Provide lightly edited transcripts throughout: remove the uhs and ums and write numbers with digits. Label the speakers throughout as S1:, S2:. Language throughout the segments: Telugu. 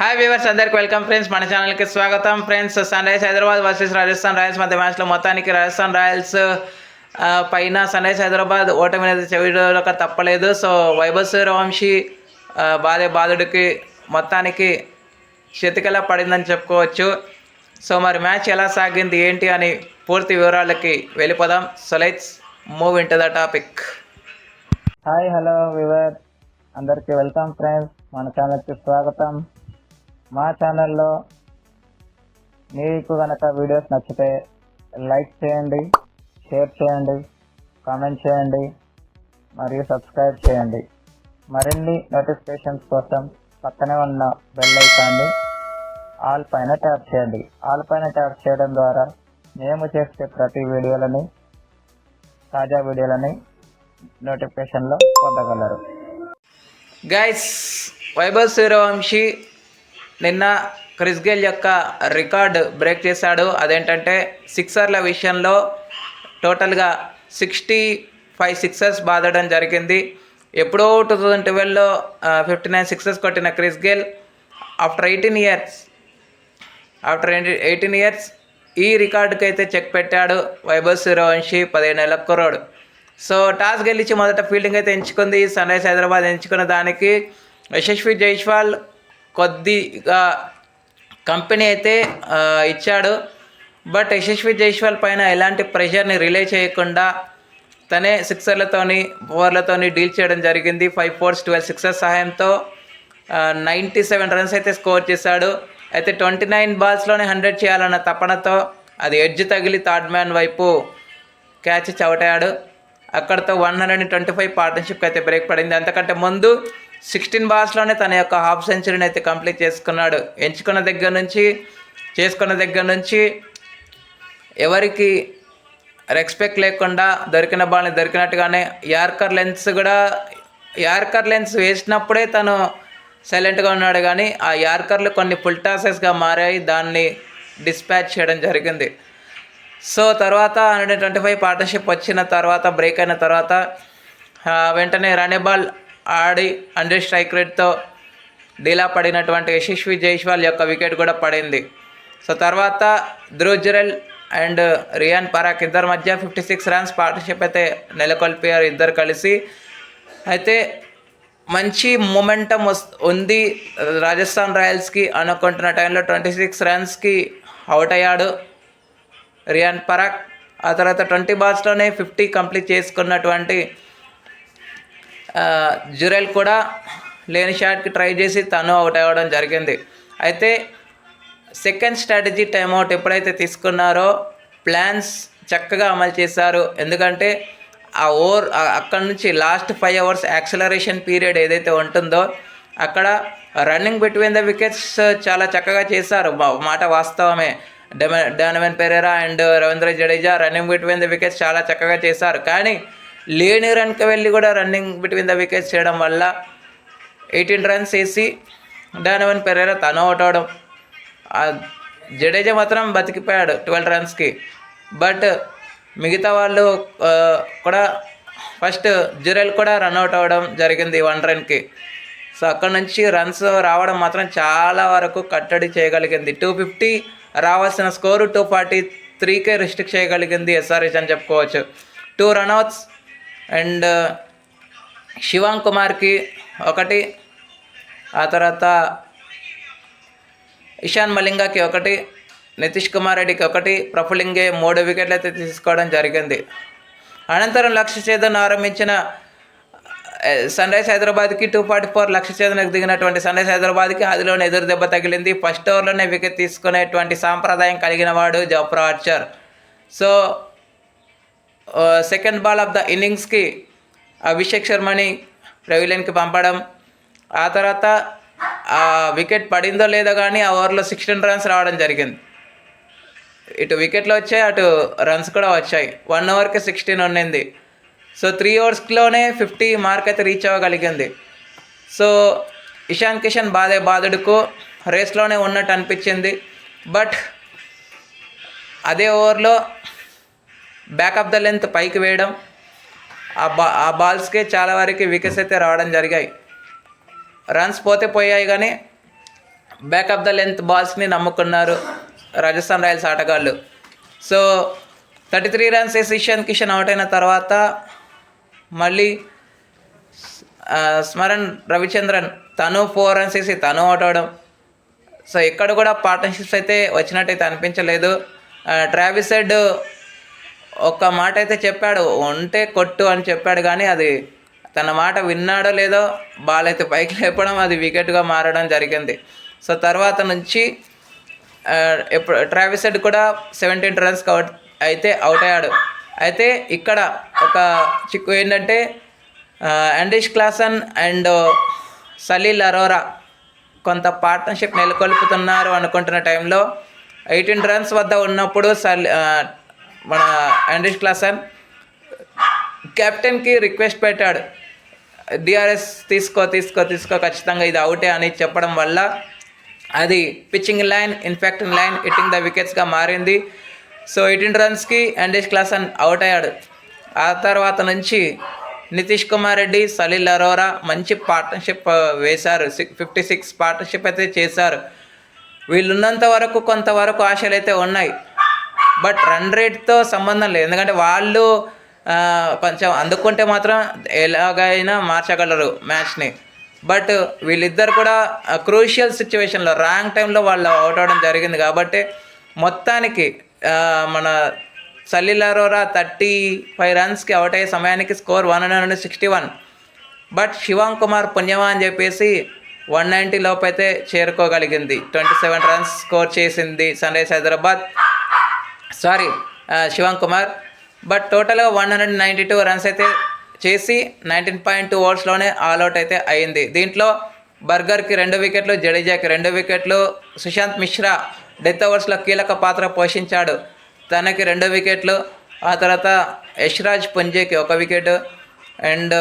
S1: హాయ్ వ్యూవర్స్, అందరికి వెల్కమ్ ఫ్రెండ్స్. మన ఛానల్కి స్వాగతం friends. Sun Rise Hyderabad versus Rajasthan Royals మధ్య మ్యాచ్లో మొత్తానికి రాజస్థాన్ రాయల్స్ పైన సన్ రైజ్ హైదరాబాద్ ఓటమి అనేది చెవిడక తప్పలేదు. సో వైభవ్ సూర్యవంశీ బాధుడికి మొత్తానికి చేతికెలా పడిందని చెప్పుకోవచ్చు. సో మరి మ్యాచ్ ఎలా సాగింది ఏంటి అని పూర్తి వివరాలకి వెళ్ళిపోదాం. So let's move in to the topic.
S2: Hi hello viewer, అందరికీ వెల్కమ్ ఫ్రెండ్స్. మన ఛానల్కి స్వాగతం. మా ఛానల్లో మీకు కనుక వీడియోస్ నచ్చితే లైక్ చేయండి, షేర్ చేయండి, కామెంట్ చేయండి మరియు సబ్స్క్రైబ్ చేయండి. మరిన్ని నోటిఫికేషన్స్ కోసం పక్కనే ఉన్న బెల్ ఐకాన్ని ఆల్ పైన ట్యాప్ చేయండి. ఆల్ పైన ట్యాప్ చేయడం ద్వారా మేము చేసే ప్రతి వీడియోలని, తాజా వీడియోలని నోటిఫికేషన్లో పొందగలరు.
S1: గైస్, వైభవ్ సూర్యవంశీ నిన్న క్రిస్ గేల్ యొక్క రికార్డ్ బ్రేక్ చేశాడు. అదేంటంటే సిక్సర్ల విషయంలో టోటల్గా 65 సిక్సర్స్ బాదడం జరిగింది. ఎప్పుడో 2012లో 59 సిక్సర్స్ కొట్టిన క్రిస్ గేల్ ఆఫ్టర్ 18 ఇయర్స్ ఈ రికార్డుకి అయితే చెక్ పెట్టాడు వైభవ్ సూర్యవంశీ, 15 ఏళ్ల కుర్రోడు. సో టాస్ గెలిచి మొదట ఫీల్డింగ్ అయితే ఎంచుకుంది సన్ రైజ్ హైదరాబాద్. ఎంచుకున్న దానికి యశస్వి జైస్వాల్ కొద్దిగా కంపెనీ అయితే ఇచ్చాడు. బట్ యశస్వి జైస్వాల్ పైన ఎలాంటి ప్రెషర్ని రిలే చేయకుండా తనే సిక్సర్లతోని ఓవర్లతోని డీల్ చేయడం జరిగింది. 5 4 12 సిక్సర్స్ సహాయంతో 97 రన్స్ అయితే స్కోర్ చేశాడు. అయితే 29 బాల్స్లోనే 100 చేయాలన్న తపనతో అది ఎడ్జ్ తగిలి థర్డ్ మ్యాన్ వైపు క్యాచ్ చవటాడు. అక్కడితో 125 పార్ట్నర్షిప్కి అయితే బ్రేక్ పడింది. అంతకంటే ముందు 16 బాల్స్లోనే తన యొక్క హాఫ్ సెంచరీని అయితే కంప్లీట్ చేసుకున్నాడు. చేసుకున్న దగ్గర నుంచి ఎవరికి రెస్పెక్ట్ లేకుండా దొరికిన బాల్ని దొరికినట్టుగానే యార్కర్ లెన్స్ వేసినప్పుడే తను సైలెంట్గా ఉన్నాడు. కానీ ఆ యార్కర్లు కొన్ని ఫుల్ టాసెస్గా మారాయి. దాన్ని డిస్పాచ్ చేయడం జరిగింది. సో తర్వాత 125 పార్ట్నర్షిప్ వచ్చిన తర్వాత, బ్రేక్ అయిన తర్వాత వెంటనే రన్ బాల్ ఆడి 100 స్ట్రైక్ రేట్తో డీలా పడినటువంటి యశస్వి జైస్వాల్ యొక్క వికెట్ కూడా పడింది. సో తర్వాత ధ్రువ్ జురెల్ అండ్ రియాన్ పరాగ్ ఇద్దరి మధ్య 56 రన్స్ పార్ట్నర్షిప్ అయితే నెలకొల్పారు ఇద్దరు కలిసి. అయితే మంచి మొమెంటం ఉంది రాజస్థాన్ రాయల్స్కి అనుకుంటున్న టైంలో 26 రన్స్కి అవుట్ అయ్యాడు రియాన్ పరాగ్. ఆ తర్వాత 20 బాల్స్లోనే 50 కంప్లీట్ చేసుకున్నటువంటి జురెల్ కూడా లేని షాట్కి ట్రై చేసి తను అవుట్ అవ్వడం జరిగింది. అయితే సెకండ్ స్ట్రాటజీ టైమ్అవుట్ ఎప్పుడైతే తీసుకున్నారో ప్లాన్స్ చక్కగా అమలు చేశారు. ఎందుకంటే ఆ ఓవర్ అక్కడ నుంచి లాస్ట్ 5 అవర్స్ యాక్సలరేషన్ పీరియడ్ ఏదైతే ఉంటుందో అక్కడ రన్నింగ్ బిట్వీన్ ద వికెట్స్ చాలా చక్కగా చేశారు. మాట వాస్తవమే. Donovan Ferreira and Ravindra Jadeja running between the wickets చాలా చక్కగా చేశారు. కానీ లేని రన్కి వెళ్ళి కూడా రన్నింగ్ బిట్వీన్ ద వికెట్స్ చేయడం వల్ల 18 రన్స్ వేసి డానవెన్ పెరేరా తను అవుట్ అవడం, జడేజా మాత్రం బతికిపోయాడు 12 రన్స్కి. బట్ మిగతా వాళ్ళు కూడా ఫస్ట్ జురెల్ కూడా రన్అట్ అవ్వడం జరిగింది 1 రన్కి. సో అక్కడ నుంచి రన్స్ రావడం మాత్రం చాలా వరకు కట్టడి చేయగలిగింది. 250 రావాల్సిన స్కోరు 243కే రిస్ట్రిక్ట్ చేయగలిగింది ఎస్ఆర్హెచ్ అని చెప్పుకోవచ్చు. 2 రన్అట్స్ అండ్ శివాంగ్ కుమార్కి 1, ఆ తర్వాత ఇషాన్ మలింగాకి 1, నితీష్ కుమార్ రెడ్డికి 1, ప్రఫులింగే 3 వికెట్లు అయితే తీసుకోవడం జరిగింది. అనంతరం లక్ష్య ఛేదన ఆరంభించిన సన్ రైజ్ హైదరాబాద్కి 244 లక్ష్య ఛేదనకు దిగినటువంటి సన్ రైజ్ హైదరాబాద్కి అదిలోనే ఎదురు దెబ్బ తగిలింది. ఫస్ట్ ఓవర్లోనే వికెట్ తీసుకునేటువంటి సాంప్రదాయం కలిగిన వాడు Jofra Archer. So second ball of the ఇన్నింగ్స్కి అభిషేక్ శర్మని పెవిలియన్కి పంపడం, ఆ తర్వాత ఆ వికెట్ పడిందో లేదో కానీ ఆ ఓవర్లో 16 రన్స్ రావడం జరిగింది. ఇటు వికెట్లు వచ్చాయి, అటు రన్స్ కూడా వచ్చాయి. 1 ఓవర్కి 16 ఉండింది. సో 3 ఓవర్స్లోనే 50 మార్క్ అయితే రీచ్ అవ్వగలిగింది. సో ఇషాన్ కిషన్ బాధుడుకు రేస్లోనే ఉన్నట్టు అనిపించింది. బట్ అదే ఓవర్లో బ్యాక్ ఆఫ్ ద లెంత్ పైకి వేయడం, ఆ బాల్స్కే చాలా వరకు వికెట్స్ అయితే రావడం జరిగాయి. రన్స్ పోతే పోయాయి కానీ బ్యాక్ ఆఫ్ ద లెంత్ బాల్స్ని నమ్ముకున్నారు రాజస్థాన్ రాయల్స్ ఆటగాళ్ళు. సో 33 రన్స్ వేసి ఇషాన్ కిషన్ అవుట్ అయిన తర్వాత మళ్ళీ స్మరణ్ రవిచంద్రన్ తను 4 రన్స్ వేసి తను అవుట్ అవడం. సో ఇక్కడ కూడా పార్ట్నర్షిప్స్ అయితే వచ్చినట్టయితే అనిపించలేదు. ట్రావిస్ హెడ్ ఒక్క మాట అయితే చెప్పాడు, ఉంటే కొట్టు అని చెప్పాడు, కానీ అది తన మాట విన్నాడో లేదో బాల్ అయితే పైకి లేపడం, అది వికెట్గా మారడం జరిగింది. సో తర్వాత నుంచి ట్రావిస్ హెడ్ కూడా 17 రన్స్కి అవుట్ అయ్యాడు. అయితే ఇక్కడ ఒక చిక్కు ఏంటంటే Andries Klaasen and Salil Arora కొంత పార్ట్నర్షిప్ నెలకొల్పుతున్నారు అనుకుంటున్న టైంలో 18 రన్స్ వద్ద ఉన్నప్పుడు మన ఆండ్రీస్ క్లాసన్ కెప్టెన్కి రిక్వెస్ట్ పెట్టాడు, డిఆర్ఎస్ తీసుకో ఖచ్చితంగా ఇది అవుటే అని చెప్పడం వల్ల అది pitching line, in fact line hitting the వికెట్స్గా మారింది. సో 18 రన్స్కి ఆండ్రీస్ క్లాసన్ అవుట్ అయ్యాడు. ఆ తర్వాత నుంచి నితీష్ కుమార్ రెడ్డి, సలీల్ అరోరా మంచి పార్ట్నర్షిప్ వేశారు. 56 పార్ట్నర్షిప్ అయితే చేశారు. వీళ్ళున్నంత వరకు కొంతవరకు ఆశలు అయితే ఉన్నాయి, బట్ రన్ రేట్తో సంబంధం లేదు. ఎందుకంటే వాళ్ళు కొంచెం అందుకుంటే మాత్రం ఎలాగైనా మార్చగలరు మ్యాచ్ని. బట్ వీళ్ళిద్దరు కూడా క్రూషియల్ సిచ్యువేషన్లో రాంగ్ టైంలో వాళ్ళు అవుట్ అవ్వడం జరిగింది. కాబట్టి మొత్తానికి మన సలీల్ అరోరా 35 రన్స్కి అవుట్ అయ్యే సమయానికి స్కోర్ 161. బట్ శివాంగ్ కుమార్ పుణ్యమా అని చెప్పేసి 190 లోపు అయితే చేరుకోగలిగింది. 27 రన్స్ స్కోర్ చేసింది Sun Rise Hyderabad, Shivang Kumar. But టోటల్గా 192 రన్స్ అయితే చేసి 19.2 ఓవర్స్లోనే ఆల్అవుట్ అయితే అయింది. దీంట్లో బర్గర్కి 2 వికెట్లు, జడేజాకి 2 వికెట్లు, సుశాంత్ మిశ్రా డెత్ ఓవర్స్లో కీలక పాత్ర పోషించాడు, తనకి 2 వికెట్లు. ఆ తర్వాత యశ్రాజ్ పుంజేకి 1 wicket and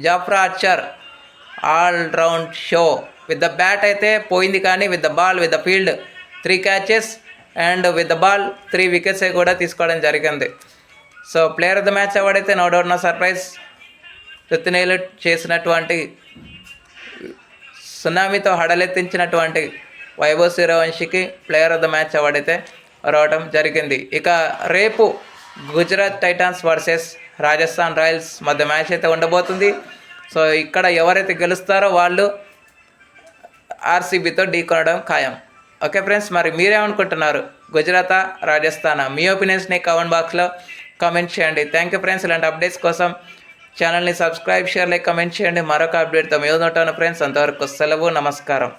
S1: Jofra Archer all round show. With the bat అయితే పోయింది, కానీ with the ball, with the field 3 catches and with the ball 3 wickets కూడా తీసుకోవడం జరిగింది. So player of the match award అయితే నో డౌట్, నా సర్ప్రైజ్ తుత్తినేలు చేసినటువంటి సునామీతో హడలెత్తించినటువంటి వైభవ్ సూర్యవంశీకి player of the match award అయితే రావడం జరిగింది. ఇక రేపు Gujarat Titans versus Rajasthan Royals మధ్య మ్యాచ్ అయితే ఉండబోతుంది. సో ఇక్కడ ఎవరైతే గెలుస్తారో వాళ్ళు ఆర్సీబీతో ఢీకొనడం ఖాయం. ఓకే ఫ్రెండ్స్, మరి మీరేమనుకుంటున్నారు? గుజరాతా, రాజస్థానా? మీ ఒపీనియన్స్ని కామెంట్ బాక్స్లో కామెంట్ చేయండి. Thank you friends. ఇలాంటి అప్డేట్స్ కోసం ఛానల్ని సబ్స్క్రైబ్, షేర్, లైక్, కామెంట్ చేయండి. మరొక అప్డేట్తో మేము ఉంటాను ఫ్రెండ్స్. అంతవరకు సెలవు, నమస్కారం.